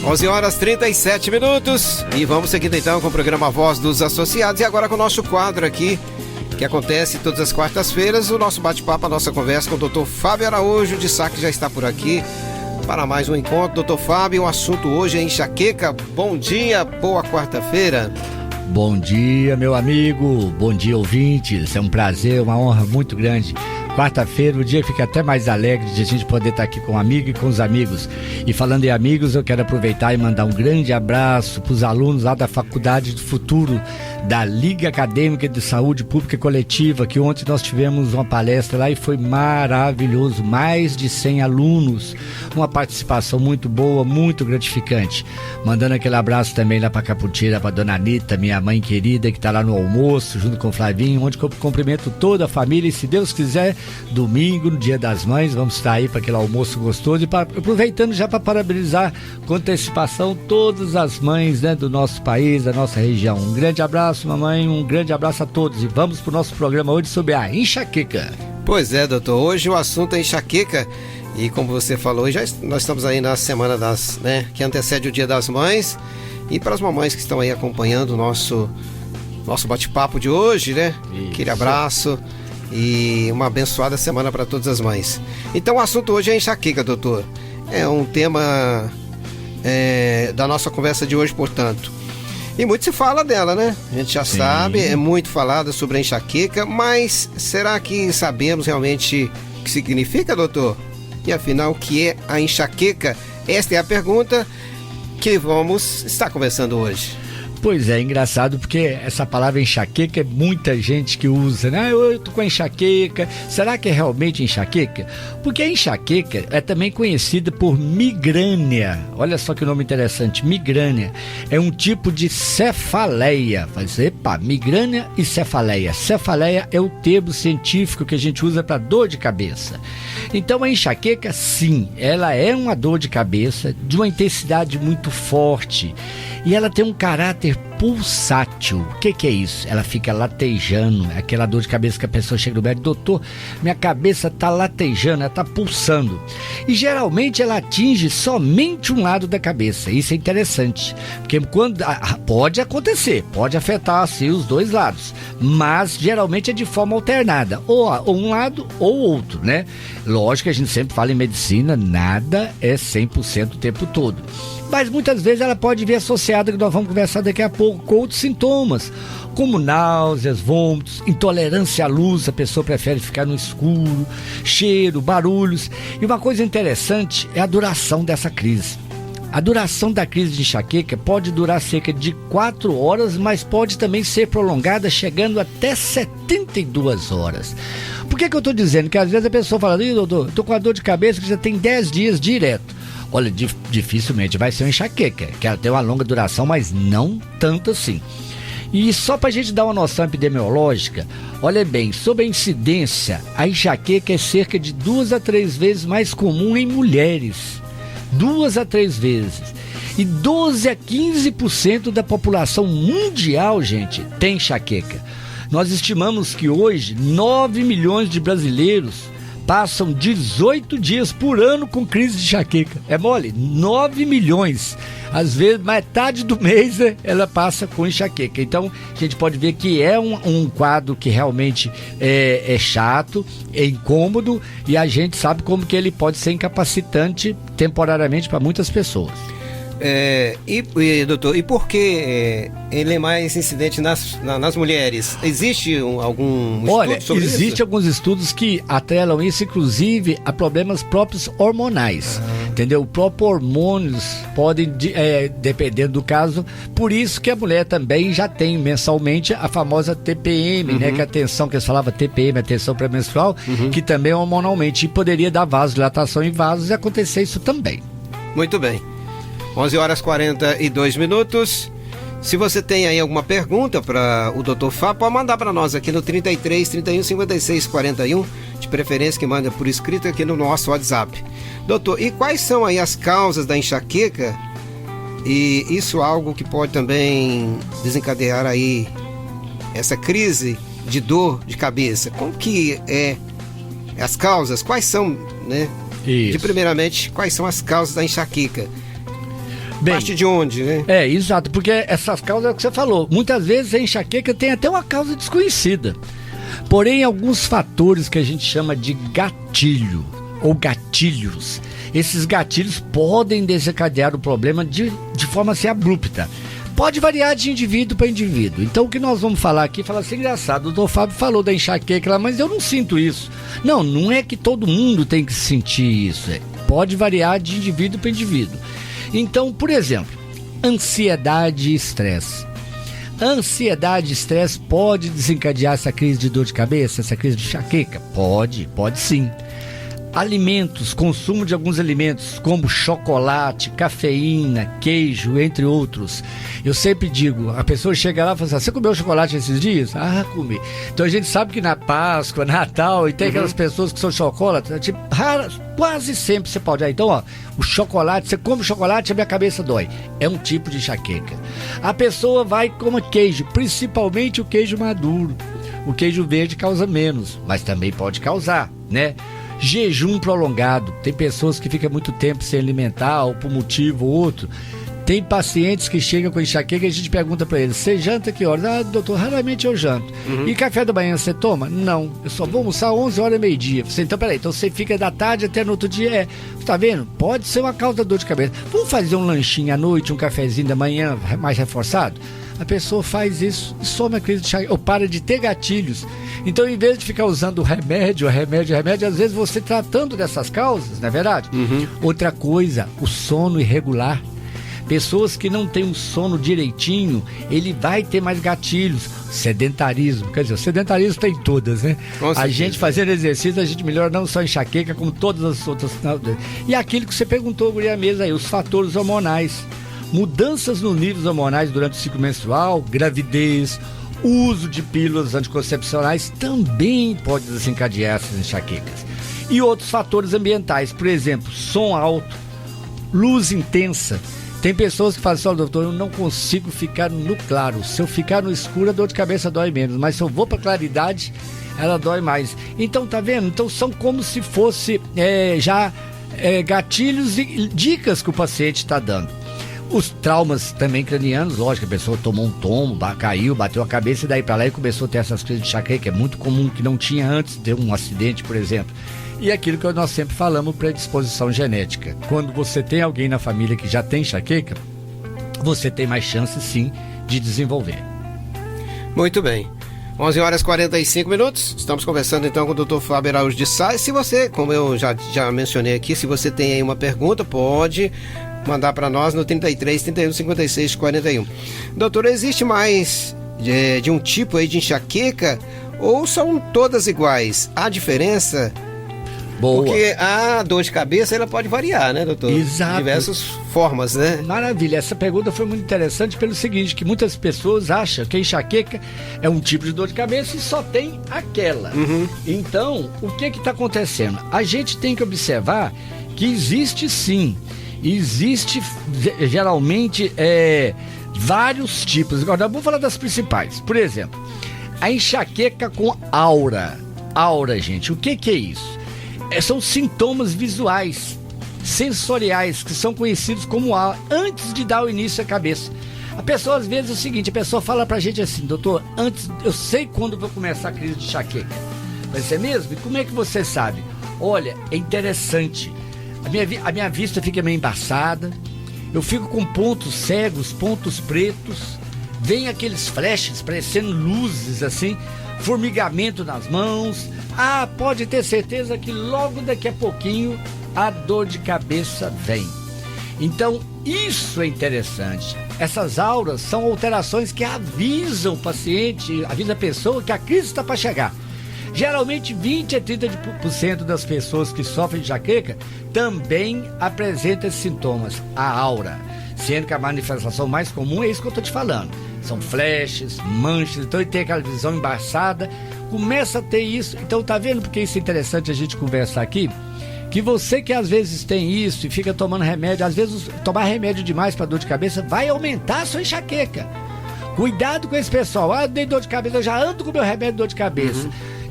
11h37 e vamos seguindo então com o programa Voz dos Associados e agora com o nosso quadro aqui, que acontece todas as quartas-feiras, o nosso bate-papo, a nossa conversa com o Dr. Fábio Araújo de Sá, que já está por aqui para mais um encontro. Dr. Fábio, o assunto hoje é enxaqueca. Bom dia, boa quarta-feira. Bom dia, meu amigo, bom dia, ouvintes. É um prazer, uma honra muito grande. Quarta-feira, o dia fica até mais alegre de a gente poder estar aqui com o amigo e com os amigos. E falando em amigos, eu quero aproveitar e mandar um grande abraço para os alunos lá da Faculdade do Futuro, da Liga Acadêmica de Saúde Pública Coletiva, que ontem nós tivemos uma palestra lá e foi maravilhoso. Mais de 100 alunos, uma participação muito boa, muito gratificante. Mandando aquele abraço também lá para Caputira, para Dona Anitta, minha mãe querida, que está lá no almoço, junto com o Flavinho, onde eu cumprimento toda a família e, se Deus quiser, domingo, no Dia das Mães, vamos estar aí para aquele almoço gostoso e aproveitando já para parabenizar com antecipação todas as mães, né, do nosso país, da nossa região. Um grande abraço, mamãe, um grande abraço a todos e vamos para o nosso programa hoje sobre a enxaqueca. Pois é, doutor, hoje o assunto é enxaqueca e como você falou, nós estamos aí na semana que antecede o Dia das Mães e para as mamães que estão aí acompanhando o nosso bate-papo de hoje, né? Isso. Aquele abraço e uma abençoada semana para todas as mães. Então o assunto hoje é enxaqueca, doutor. É um tema da nossa conversa de hoje, portanto. E muito se fala dela, né? A gente já sabe, é muito falada sobre a enxaqueca, mas será que sabemos realmente o que significa, doutor? E afinal, o que é a enxaqueca? Esta é a pergunta que vamos estar conversando hoje. Pois é, engraçado porque essa palavra enxaqueca é muita gente que usa, né? Eu tô com enxaqueca. Será que é realmente enxaqueca? Porque a enxaqueca é também conhecida por migrânia. Olha só que nome interessante, migrânia. É um tipo de cefaleia. Migrânia e cefaleia. Cefaleia é o termo científico que a gente usa para dor de cabeça. Então a enxaqueca, sim, ela é uma dor de cabeça de uma intensidade muito forte. E ela tem um caráter pulsátil. O que é isso? Ela fica latejando, é aquela dor de cabeça que a pessoa chega no médico, doutor, minha cabeça está latejando, ela está pulsando. E geralmente ela atinge somente um lado da cabeça. Isso é interessante, porque pode acontecer, pode afetar assim os dois lados, mas geralmente é de forma alternada, ou um lado ou outro, né? Lógico que a gente sempre fala em medicina, nada é 100% o tempo todo. Mas muitas vezes ela pode vir associada, que nós vamos conversar daqui a pouco, com outros sintomas, como náuseas, vômitos, intolerância à luz, a pessoa prefere ficar no escuro, cheiro, barulhos. E uma coisa interessante é a duração dessa crise. A duração da crise de enxaqueca pode durar cerca de 4 horas, mas pode também ser prolongada, chegando até 72 horas. Por que eu estou dizendo? Que às vezes a pessoa fala, doutor, estou com a dor de cabeça que já tem 10 dias direto. Olha, dificilmente vai ser uma enxaqueca, que ela tem uma longa duração, mas não tanto assim. E só para a gente dar uma noção epidemiológica, olha bem, sobre a incidência, a enxaqueca é cerca de 2 a 3 vezes mais comum em mulheres. 2 a 3 vezes. E 12 a 15% da população mundial, gente, tem enxaqueca. Nós estimamos que hoje 9 milhões de brasileiros passam 18 dias por ano com crise de enxaqueca. É mole? 9 milhões. Às vezes, metade do mês ela passa com enxaqueca. Então, a gente pode ver que é um quadro que realmente é chato, é incômodo, e a gente sabe como que ele pode ser incapacitante temporariamente para muitas pessoas. Doutor, e por que ele é mais incidente nas mulheres? Existe algum estudo sobre isso? Existem alguns estudos que atrelam isso, inclusive, a problemas próprios hormonais. Entendeu? Próprios hormônios podem, dependendo do caso, por isso que a mulher também já tem mensalmente a famosa TPM, né? Que é a tensão, que eles falavam TPM, a tensão pré-menstrual, que também é hormonalmente, e poderia dar vasodilatação em vasos e acontecer isso também. Muito bem. 11h42. Se você tem aí alguma pergunta para o Dr. Fábio, pode mandar para nós aqui no 33 31 56 41, de preferência que manda por escrito aqui no nosso WhatsApp. Doutor, e quais são aí as causas da enxaqueca? E isso é algo que pode também desencadear aí essa crise de dor de cabeça. Como que é as causas? Quais são, né? Isso. Primeiramente, quais são as causas da enxaqueca? Bem, parte de onde, né? Exato, porque essas causas é o que você falou. Muitas vezes a enxaqueca tem até uma causa desconhecida. Porém, alguns fatores que a gente chama de gatilho ou gatilhos, esses gatilhos podem desencadear o problema de forma assim abrupta. Pode variar de indivíduo para indivíduo. Então o que nós vamos falar aqui, fala assim, engraçado, o doutor Fábio falou da enxaqueca lá, mas eu não sinto isso. Não é que todo mundo tem que sentir isso. Pode variar de indivíduo para indivíduo. Então, por exemplo, ansiedade e estresse. Ansiedade e estresse pode desencadear essa crise de dor de cabeça, essa crise de enxaqueca? Pode sim. Alimentos, consumo de alguns alimentos como chocolate, cafeína, queijo, entre outros. Eu sempre digo, a pessoa chega lá e fala assim, você comeu chocolate esses dias? Ah, comi. Então a gente sabe que na Páscoa, Natal, e tem aquelas pessoas que são chocolates, tipo, quase sempre você pode. Então, ó, o chocolate, você come chocolate, a minha cabeça dói. É um tipo de enxaqueca. A pessoa vai e come queijo, principalmente o queijo maduro. O queijo verde causa menos, mas também pode causar, né? Jejum prolongado, tem pessoas que ficam muito tempo sem alimentar, ou por motivo ou outro. Tem pacientes que chegam com enxaqueca e a gente pergunta para eles, você janta que horas? Ah, doutor, raramente eu janto. E café da manhã você toma? Não, eu só vou almoçar 11 horas, meio-dia. Então peraí, então você fica da tarde até no outro dia. Tá vendo? Pode ser uma causa da dor de cabeça. Vamos fazer um lanchinho à noite, um cafezinho da manhã mais reforçado? A pessoa faz isso e some a crise de enxaqueca, ou para de ter gatilhos. Então, em vez de ficar usando remédio, às vezes você tratando dessas causas, não é verdade? Outra coisa, o sono irregular. Pessoas que não têm um sono direitinho, ele vai ter mais gatilhos. Sedentarismo, quer dizer, o sedentarismo tem todas, né? A gente fazendo exercício, a gente melhora não só a enxaqueca, como todas as outras. E aquilo que você perguntou, guria, mesmo aí, os fatores hormonais. Mudanças nos níveis hormonais durante o ciclo menstrual, gravidez, uso de pílulas anticoncepcionais também pode desencadear essas enxaquecas. E outros fatores ambientais, por exemplo, som alto, luz intensa. Tem pessoas que falam assim, doutor, eu não consigo ficar no claro. Se eu ficar no escuro, a dor de cabeça dói menos. Mas se eu vou para claridade, ela dói mais. Então, tá vendo? Então, são como se fosse gatilhos e dicas que o paciente está dando. Os traumas também cranianos, lógico, a pessoa tomou um tombo, caiu, bateu a cabeça e daí para lá e começou a ter essas crises de enxaqueca, que é muito comum, que não tinha antes de ter um acidente, por exemplo. E aquilo que nós sempre falamos, predisposição genética. Quando você tem alguém na família que já tem enxaqueca, você tem mais chance, sim, de desenvolver. Muito bem. 11 horas e 45 minutos. Estamos conversando então com o Dr. Fábio Araújo de Sá. Se você, como eu já mencionei aqui, se você tem aí uma pergunta, pode mandar para nós no 33 31 56 41. Doutor, existe mais de um tipo aí de enxaqueca ou são todas iguais? Há diferença? Boa. Porque a dor de cabeça ela pode variar, né, doutor? Exato. Diversas formas, né? Maravilha, essa pergunta foi muito interessante pelo seguinte, que muitas pessoas acham que a enxaqueca é um tipo de dor de cabeça e só tem aquela. Então, o que está acontecendo? A gente tem que observar que existe sim, geralmente vários tipos. Agora, vamos falar das principais. Por exemplo, a enxaqueca com aura. Aura, gente, o que é isso? São sintomas visuais, sensoriais, que são conhecidos como aura, antes de dar o início à cabeça. A pessoa, às vezes, é o seguinte, a pessoa fala pra gente assim, doutor, antes, eu sei quando vou começar a crise de enxaqueca. Vai ser mesmo? E como é que você sabe? Olha, é interessante. A minha vista fica meio embaçada, eu fico com pontos cegos, pontos pretos, vem aqueles flashes parecendo luzes assim, formigamento nas mãos. Ah, pode ter certeza que logo daqui a pouquinho a dor de cabeça vem. Então, isso é interessante. Essas auras são alterações que avisam o paciente, avisam a pessoa que a crise está para chegar. Geralmente 20 a 30% das pessoas que sofrem de enxaqueca também apresentam esses sintomas, a aura. Sendo que a manifestação mais comum é isso que eu estou te falando. São flashes, manchas, então ele tem aquela visão embaçada, começa a ter isso. Então tá vendo porque isso é interessante a gente conversar aqui? Que você que às vezes tem isso e fica tomando remédio, às vezes tomar remédio demais para dor de cabeça vai aumentar a sua enxaqueca. Cuidado com esse pessoal, dei dor de cabeça, eu já ando com meu remédio de dor de cabeça.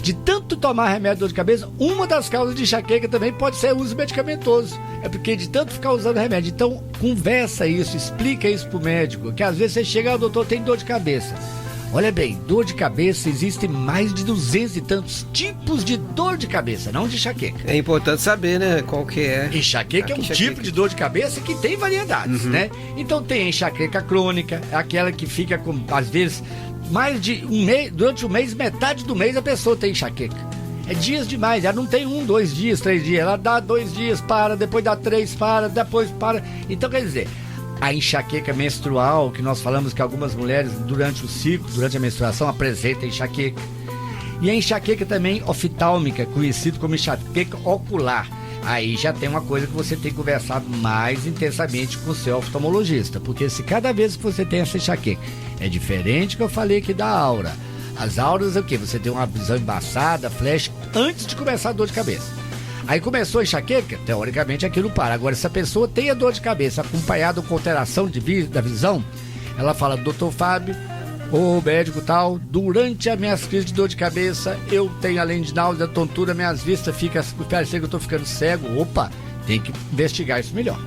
de tanto tomar remédio de dor de cabeça, uma das causas de enxaqueca também pode ser o uso medicamentoso. É porque de tanto ficar usando remédio. Então, conversa isso, explica isso pro médico, que às vezes você chega, doutor, tem dor de cabeça. Olha bem, dor de cabeça, existem mais de 200 e tantos tipos de dor de cabeça, não de enxaqueca. É importante saber, né, qual que é. Enxaqueca é um tipo de dor de cabeça que tem variedades, né? Então tem a enxaqueca crônica, é aquela que fica com, às vezes, mais de um mês, durante um mês, metade do mês a pessoa tem enxaqueca. É dias demais, ela não tem 1, 2 dias, 3 dias, ela dá 2 dias, para, depois dá 3, para, depois para. Então quer dizer, a enxaqueca menstrual, que nós falamos que algumas mulheres durante o ciclo, durante a menstruação, apresentam enxaqueca. E a enxaqueca também oftálmica, conhecido como enxaqueca ocular. Aí já tem uma coisa que você tem que conversar mais intensamente com o seu oftalmologista, porque se cada vez que você tem essa enxaqueca, é diferente que eu falei aqui da aura. As auras é o quê? Você tem uma visão embaçada, flash, antes de começar a dor de cabeça. Aí começou a enxaqueca, teoricamente aquilo para. Agora, se a pessoa tem a dor de cabeça acompanhada com alteração da visão, ela fala, doutor Fábio, ô médico tal, durante as minhas crises de dor de cabeça, eu tenho, além de náusea, tontura, minhas vistas ficam, parece que eu tô ficando cego. Opa, tem que investigar isso melhor.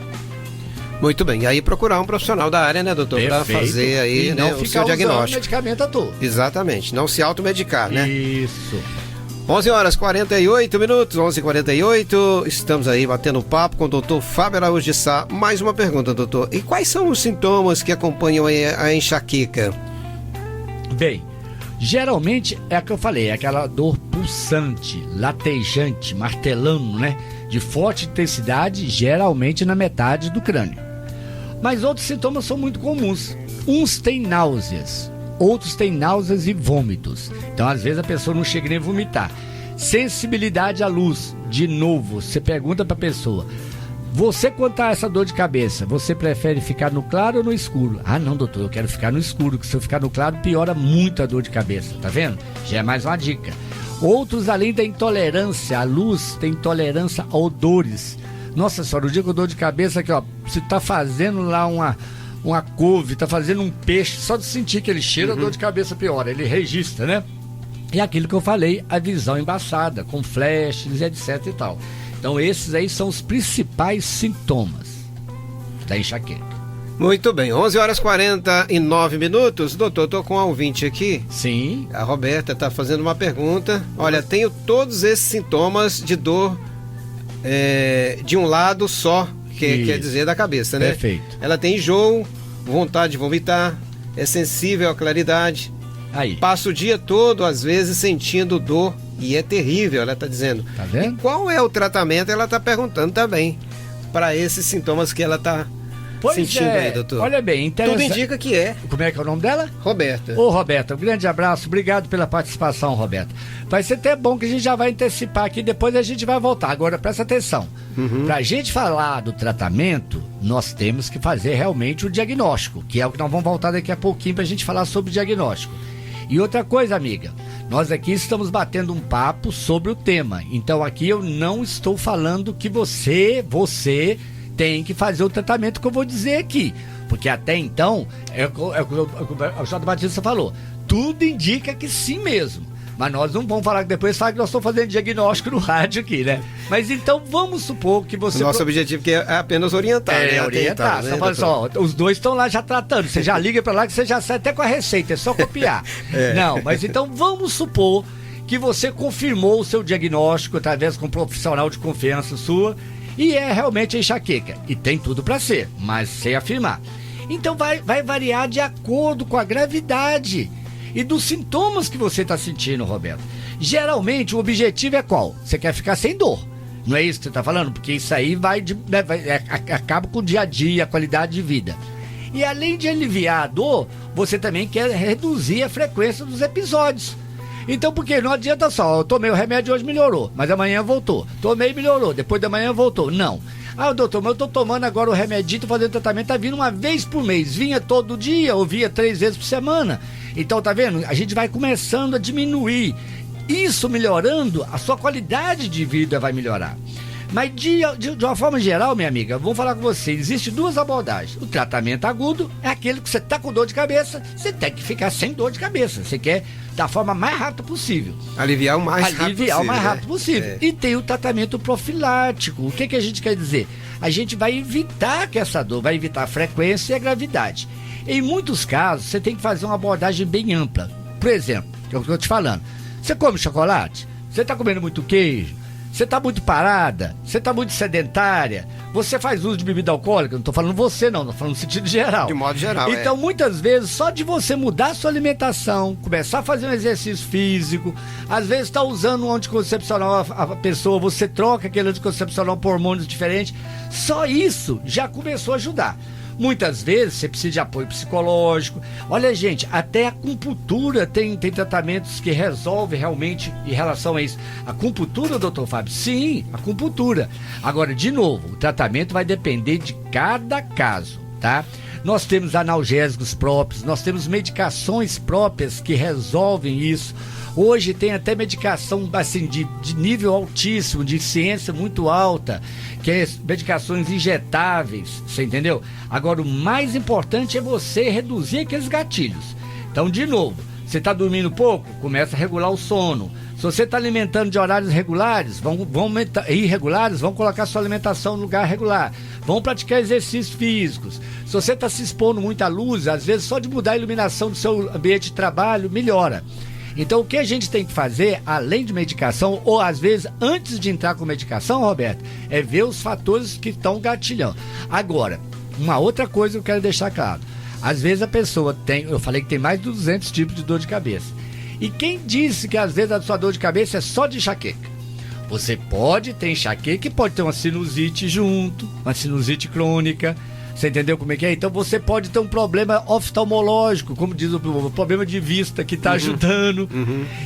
Muito bem, e aí procurar um profissional da área, né, doutor, para fazer aí, né, o seu diagnóstico. Medicamento à toa. Exatamente, não se automedicar, né? Isso. 11h48, 11h48, estamos aí batendo papo com o doutor Fábio Araújo de Sá. Mais uma pergunta, doutor, e quais são os sintomas que acompanham a enxaqueca? Bem, geralmente é a que eu falei, é aquela dor pulsante, latejante, martelando, né? De forte intensidade, geralmente na metade do crânio. Mas outros sintomas são muito comuns. Uns têm náuseas, outros têm náuseas e vômitos. Então, às vezes, a pessoa não chega nem a vomitar. Sensibilidade à luz. De novo, você pergunta para a pessoa, você, quando tá essa dor de cabeça, você prefere ficar no claro ou no escuro? Ah, não, doutor, eu quero ficar no escuro, que se eu ficar no claro, piora muito a dor de cabeça, tá vendo? Já é mais uma dica. Outros, além da intolerância à luz, tem intolerância a odores. Nossa senhora, o dia que eu dor de cabeça aqui, ó, você tá fazendo lá uma couve, tá fazendo um peixe, só de sentir que ele cheira, a dor de cabeça piora, ele registra, né? E aquilo que eu falei, a visão embaçada, com flashes, etc e tal. Então esses aí são os principais sintomas da enxaqueca. Muito bem, 11h49. Doutor, tô com um ouvinte aqui. Sim. A Roberta tá fazendo uma pergunta. Olha, tenho todos esses sintomas de dor de um lado só, que quer dizer da cabeça, né? Perfeito. Ela tem enjoo, vontade de vomitar, é sensível à claridade. Aí. Passa o dia todo, às vezes, sentindo dor e é terrível, ela tá dizendo. Tá vendo? E qual é o tratamento? Ela tá perguntando também para esses sintomas que ela tá sentindo aí, doutor. Olha bem, interessante. Tudo indica que é. Como é que é o nome dela? Roberta. Ô, Roberta, um grande abraço, obrigado pela participação, Roberta. Vai ser até bom que a gente já vai antecipar aqui, depois a gente vai voltar. Agora, presta atenção. Pra gente falar do tratamento, nós temos que fazer realmente o diagnóstico, que é o que nós vamos voltar daqui a pouquinho pra gente falar sobre o diagnóstico. E outra coisa, amiga, nós aqui estamos batendo um papo sobre o tema. Então aqui eu não estou falando que você tem que fazer o tratamento que eu vou dizer aqui. Porque até então, é o que o J. Batista falou, tudo indica que sim mesmo. Mas nós não vamos falar que depois fala que nós estamos fazendo diagnóstico no rádio aqui, né? Mas então vamos supor que você... O nosso objetivo que é apenas orientar, né? Orientar. Né, fala só, os dois estão lá já tratando. Você já liga para lá que você já sai até com a receita, é só copiar. Não, mas então vamos supor que você confirmou o seu diagnóstico através de um profissional de confiança sua e é realmente a enxaqueca. E tem tudo para ser, mas sem afirmar. Então vai variar de acordo com a gravidade e dos sintomas que você está sentindo, Roberto. Geralmente o objetivo é qual? Você quer ficar sem dor. Não é isso que você está falando? Porque isso aí acaba com o dia a dia, a qualidade de vida. E além de aliviar a dor, você também quer reduzir a frequência dos episódios. Então, porque não adianta só, eu tomei o remédio hoje, melhorou, mas amanhã voltou. Tomei, melhorou, depois da manhã voltou. Não. Ah, doutor, mas eu tô tomando agora o remedinho, tô fazendo tratamento, tá vindo uma vez por mês. Vinha todo dia ou vinha 3 vezes por semana. Então, tá vendo? A gente vai começando a diminuir. Isso melhorando, a sua qualidade de vida vai melhorar. Mas de uma forma geral, minha amiga, vou falar com você, existe duas abordagens. O tratamento agudo é aquele que você tá com dor de cabeça, você tem que ficar sem dor de cabeça. Você quer da forma mais rápida possível. Aliviar o mais rápido possível. E tem o tratamento profilático. O que a gente quer dizer? A gente vai evitar que essa dor, vai evitar a frequência e a gravidade. Em muitos casos, você tem que fazer uma abordagem bem ampla. Por exemplo, que eu estou te falando, você come chocolate? Você está comendo muito queijo? Você está muito parada? Você está muito sedentária? Você faz uso de bebida alcoólica? Não estou falando você não, estou falando no sentido geral. De modo geral, então, muitas vezes, só de você mudar a sua alimentação, começar a fazer um exercício físico, às vezes está usando um anticoncepcional, a pessoa, você troca aquele anticoncepcional por hormônios diferentes, só isso já começou a ajudar. Muitas vezes você precisa de apoio psicológico. Olha, gente, até a acupuntura tem tratamentos que resolvem realmente em relação a isso. A acupuntura, doutor Fábio? Sim, a acupuntura. Agora, de novo, o tratamento vai depender de cada caso, tá? Nós temos analgésicos próprios, nós temos medicações próprias que resolvem isso. Hoje tem até medicação assim, de nível altíssimo, de ciência muito alta, que é medicações injetáveis, você entendeu? Agora, o mais importante é você reduzir aqueles gatilhos. Então, de novo, você está dormindo pouco? Começa a regular o sono. Se você está alimentando de horários regulares, irregulares, vão colocar sua alimentação no lugar regular. Vão praticar exercícios físicos. Se você está se expondo muito à luz, às vezes só de mudar a iluminação do seu ambiente de trabalho, melhora. Então, o que a gente tem que fazer, além de medicação, ou às vezes antes de entrar com medicação, Roberto, é ver os fatores que estão gatilhando. Agora, uma outra coisa que eu quero deixar claro. Às vezes a pessoa tem, eu falei que tem mais de 200 tipos de dor de cabeça. E quem disse que às vezes a sua dor de cabeça é só de enxaqueca? Você pode ter enxaqueca e pode ter uma sinusite junto, uma sinusite crônica. Você entendeu como é que é? Então você pode ter um problema oftalmológico, como diz o problema de vista que está ajudando.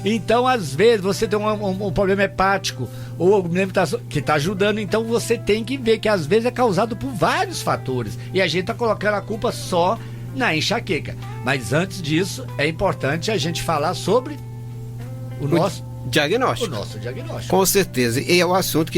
Então, às vezes, você tem um problema hepático ou alimentação que está ajudando. Então, você tem que ver que às vezes é causado por vários fatores. E a gente está colocando a culpa só na enxaqueca. Mas antes disso, é importante a gente falar sobre o nosso diagnóstico. O nosso diagnóstico. Com certeza. E é o assunto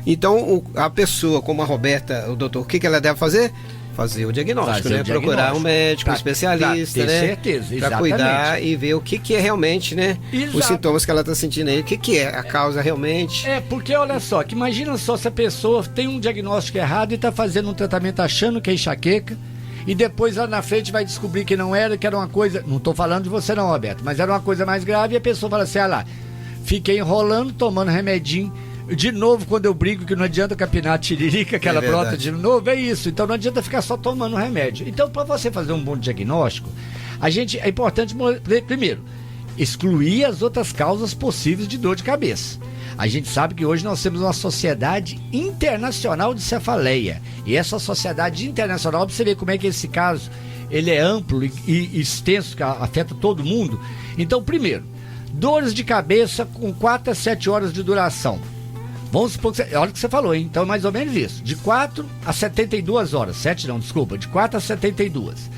então, a pessoa como a Roberta, o doutor, o que ela deve fazer? Fazer o diagnóstico, né? Procurar um médico, um especialista, né? Certeza, para cuidar e ver o que é realmente, né? Exato. Os sintomas que ela está sentindo aí, o que é a causa realmente. Porque olha só, que imagina só se a pessoa tem um diagnóstico errado e está fazendo um tratamento achando que é enxaqueca, e depois lá na frente vai descobrir que não era, que era uma coisa, não estou falando de você não, Roberto, mas era uma coisa mais grave, e a pessoa fala assim, lá, fiquei enrolando, tomando remedinho, de novo quando eu brigo que não adianta capinar a tiririca, que ela brota de novo, é isso, então não adianta ficar só tomando remédio. Então, para você fazer um bom diagnóstico, é importante, primeiro, excluir as outras causas possíveis de dor de cabeça. A gente sabe que hoje nós temos uma sociedade internacional de cefaleia. E essa sociedade internacional, pra você ver como é que esse caso ele é amplo e extenso, que afeta todo mundo. Então, primeiro, dores de cabeça com 4 a 7 horas de duração. Vamos supor que olha o que você falou, hein? Então é mais ou menos isso. De 4 a 72 horas. 7 não, desculpa. De 4 a 72.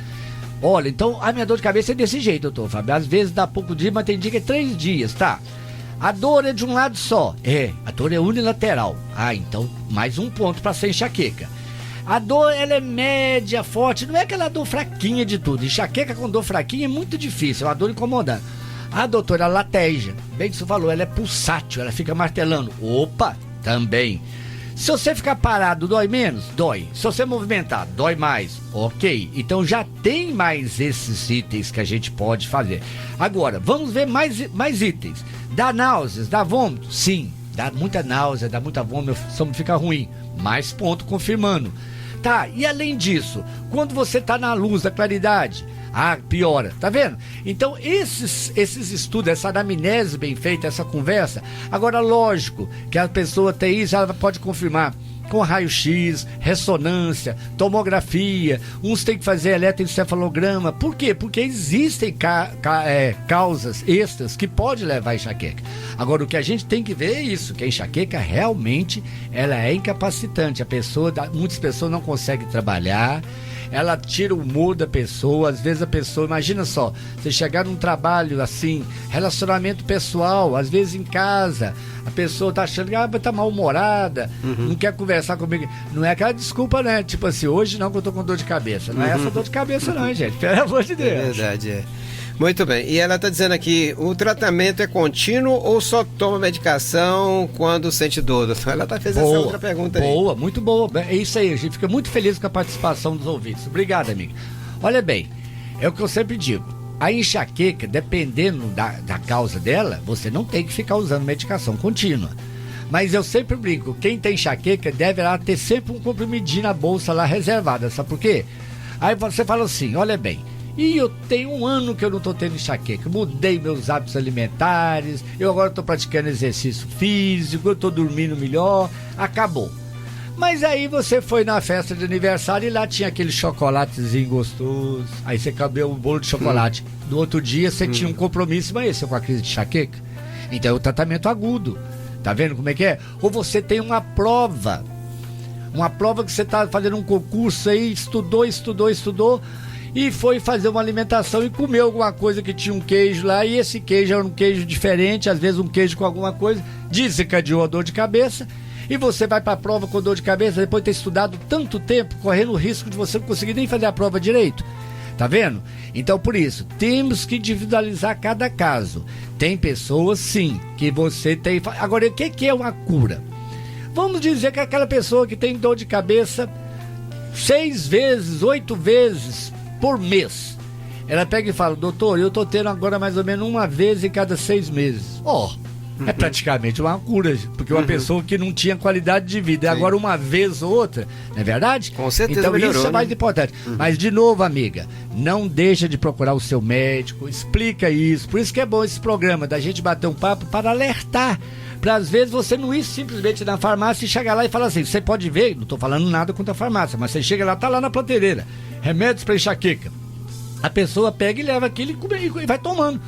Olha, então a minha dor de cabeça é desse jeito, doutor Fábio. Às vezes dá pouco dia, mas tem dia que é 3 dias, tá? A dor é de um lado só. A dor é unilateral. Então mais um ponto para ser enxaqueca. A dor, ela é média, forte, não é aquela dor fraquinha de tudo. Enxaqueca com dor fraquinha é muito difícil, é uma dor incomodando. A doutora lateja, bem que você falou, ela é pulsátil, ela fica martelando. Opa, também. Se você ficar parado, dói menos? Dói. Se você movimentar, dói mais. Ok, então já tem mais esses itens que a gente pode fazer. Agora, vamos ver mais itens. Dá náuseas, dá vômito? Sim, dá muita náusea, dá muita vômito, o estômago fica ruim. Mais ponto confirmando. Tá, e além disso, quando você tá na luz da claridade, piora, tá vendo? Então esses estudos, essa anamnese bem feita, essa conversa, agora lógico que a pessoa tem isso, ela pode confirmar com raio-x, ressonância, tomografia, uns têm que fazer eletroencefalograma. Por quê? Porque existem causas extras que podem levar a enxaqueca. Agora, o que a gente tem que ver é isso, que a enxaqueca realmente ela é incapacitante. Muitas pessoas não conseguem trabalhar, ela tira o humor da pessoa. Às vezes a pessoa, imagina só, você chegar num trabalho assim, relacionamento pessoal, às vezes em casa, A pessoa tá achando que tá mal-humorada, não quer conversar comigo. Não é aquela desculpa, né? Tipo assim, hoje não que eu tô com dor de cabeça. Não é essa dor de cabeça não, hein, gente? Pelo amor de Deus. É verdade, é. Muito bem. E ela está dizendo aqui, o tratamento é contínuo ou só toma medicação quando sente dor? Ela fez essa outra pergunta aí. Boa, muito boa. É isso aí, a gente fica muito feliz com a participação dos ouvintes. Obrigado, amiga. Olha bem, é o que eu sempre digo. A enxaqueca, dependendo da causa dela, você não tem que ficar usando medicação contínua. Mas eu sempre brinco, quem tem enxaqueca deve lá ter sempre um comprimidinho na bolsa lá reservada, sabe por quê? Aí você fala assim, olha bem, e eu tenho 1 ano que eu não estou tendo enxaqueca, mudei meus hábitos alimentares, eu agora estou praticando exercício físico, eu estou dormindo melhor, acabou. Mas aí você foi na festa de aniversário e lá tinha aquele chocolatezinho gostoso, aí você cabeu um bolo de chocolate. No outro dia você tinha um compromisso, mas esse é com a crise de enxaqueca. Então é o tratamento agudo, tá vendo como é que é? Ou você tem uma prova que você está fazendo um concurso aí, estudou, e foi fazer uma alimentação e comeu alguma coisa que tinha um queijo lá, e esse queijo era um queijo diferente, às vezes um queijo com alguma coisa, desencadeou a dor de cabeça, e você vai para a prova com dor de cabeça depois de ter estudado tanto tempo, correndo o risco de você não conseguir nem fazer a prova direito. Tá vendo? Então, por isso, temos que individualizar cada caso. Tem pessoas, sim, que você tem... Agora, o que é uma cura? Vamos dizer que aquela pessoa que tem dor de cabeça 6 vezes, 8 vezes por mês. Ela pega e fala, doutor, eu tô tendo agora mais ou menos 1 vez em cada 6 meses. É praticamente uma cura, porque uma pessoa que não tinha qualidade de vida, e agora 1 vez ou outra, não é verdade? Com certeza então melhorou, isso é mais né? importante. Mas de novo, amiga, não deixa de procurar o seu médico, explica isso. Por isso que é bom esse programa, da gente bater um papo para alertar. Para às vezes você não ir simplesmente na farmácia e chegar lá e falar assim, você pode ver, não estou falando nada contra a farmácia, mas você chega lá, tá lá na prateleira, remédios para enxaqueca. A pessoa pega e leva aquilo e vai tomando.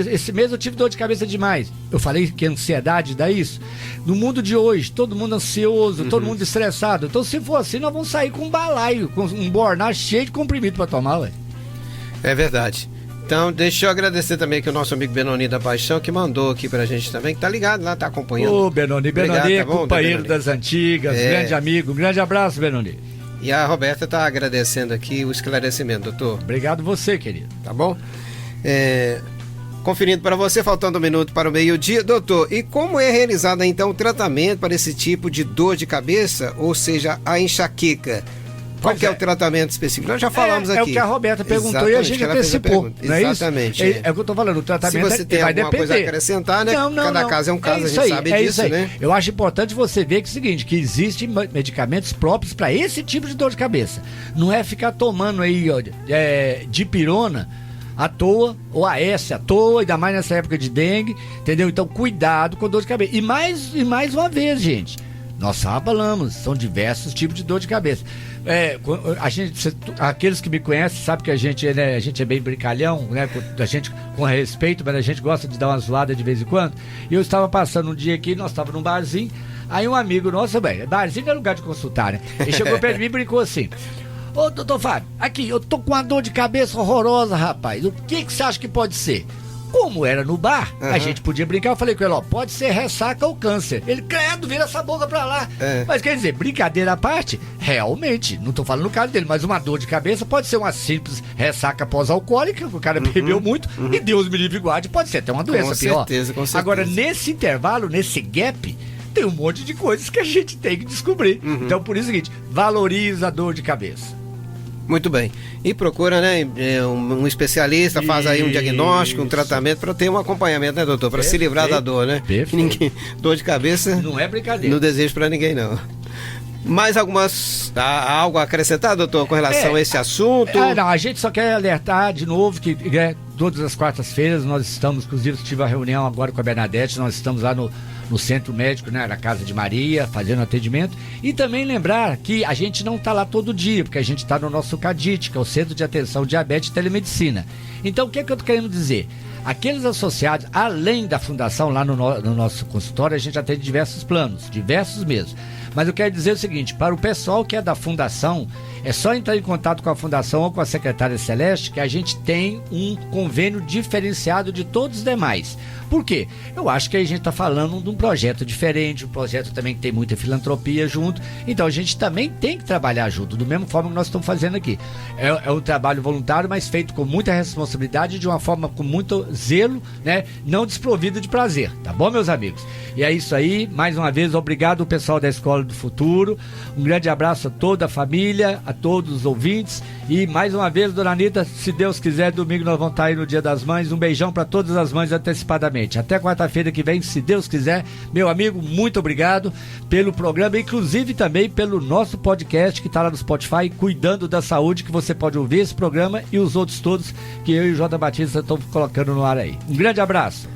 Esse mês eu tive dor de cabeça demais. Eu falei que a ansiedade dá isso. No mundo de hoje, todo mundo ansioso, todo mundo estressado. Então, se for assim, nós vamos sair com um balaio, com um bornar cheio de comprimido para tomar, ué. É verdade. Então, deixa eu agradecer também aqui o nosso amigo Benoni da Paixão, que mandou aqui pra gente também, que tá ligado lá, tá acompanhando. Ô, Benoni, Obrigado, tá bom, companheiro Benoni? das antigas, grande amigo, um grande abraço, Benoni. E a Roberta tá agradecendo aqui o esclarecimento, doutor. Obrigado você, querido. Tá bom? Conferindo para você, faltando 1 minuto para o meio-dia. Doutor, e como é realizado então o tratamento para esse tipo de dor de cabeça, ou seja, a enxaqueca? Qual que é o tratamento específico? Nós já falamos aqui. É o que a Roberta perguntou. Exatamente, e a gente antecipou, não é exatamente. Isso? É o que eu tô falando, o tratamento se você tem vai alguma depender. coisa a acrescentar, né? Cada caso é um caso, a gente sabe disso, né? Eu acho importante você ver que é o seguinte, que existem medicamentos próprios para esse tipo de dor de cabeça. Não é ficar tomando aí dipirona à toa, ou AS à toa, ainda mais nessa época de dengue, entendeu? Então cuidado com dor de cabeça. E mais uma vez, gente, nós falamos, são diversos tipos de dor de cabeça. Aqueles que me conhecem sabem que a gente é bem brincalhão, né? A gente com respeito, mas a gente gosta de dar uma zoada de vez em quando. E eu estava passando um dia aqui, nós estávamos num barzinho, aí um amigo nosso, barzinho é lugar de consultar, né? Ele chegou perto de mim e brincou assim: ô, doutor Fábio, aqui, eu tô com uma dor de cabeça horrorosa, rapaz. O que você acha que pode ser? Como era no bar, a gente podia brincar. Eu falei com ele, pode ser ressaca ou câncer. Ele, credo, vira essa boca pra lá. Mas quer dizer, brincadeira à parte, realmente, não tô falando no caso dele, mas uma dor de cabeça pode ser uma simples ressaca pós-alcoólica, o cara bebeu muito, e Deus me livre e guarde, pode ser até uma doença pior. Com certeza. Agora, nesse intervalo, nesse gap, tem um monte de coisas que a gente tem que descobrir. Então, por isso é o seguinte, valoriza a dor de cabeça. Muito bem. E procura, né, um especialista, faz aí um diagnóstico, um tratamento para ter um acompanhamento, né, doutor? Para se livrar da dor, né? Perfeito. Dor de cabeça não é brincadeira. Não desejo para ninguém, não. Mais algo a acrescentar, doutor, com relação a esse assunto? Não, a gente só quer alertar de novo que todas as quartas-feiras nós estamos, inclusive tive uma reunião agora com a Bernadette, nós estamos lá no centro médico, né, na Casa de Maria, fazendo atendimento. E também lembrar que a gente não está lá todo dia, porque a gente está no nosso CADIT, que é o Centro de Atenção Diabetes e Telemedicina. Então, o que é que eu estou querendo dizer? Aqueles associados, além da fundação, lá no nosso consultório, a gente atende diversos planos, diversos mesmo. Mas eu quero dizer o seguinte, para o pessoal que é da fundação, é só entrar em contato com a fundação ou com a secretária Celeste, que a gente tem um convênio diferenciado de todos os demais. Por quê? Eu acho que a gente está falando de um projeto diferente, um projeto também que tem muita filantropia junto, então a gente também tem que trabalhar junto, da mesma forma que nós estamos fazendo aqui. É um trabalho voluntário, mas feito com muita responsabilidade, de uma forma com muito zelo, né? Não desprovido de prazer, tá bom, meus amigos? E é isso aí, mais uma vez, obrigado pessoal da Escola do Futuro, um grande abraço a toda a família, a todos os ouvintes, e mais uma vez, dona Anitta, se Deus quiser, domingo nós vamos estar aí no Dia das Mães, um beijão para todas as mães antecipadamente, até quarta-feira que vem, se Deus quiser. Meu amigo, muito obrigado pelo programa, inclusive também pelo nosso podcast que está lá no Spotify, Cuidando da Saúde, que você pode ouvir esse programa e os outros todos que eu e o Jota Batista estamos colocando no ar aí. Um grande abraço.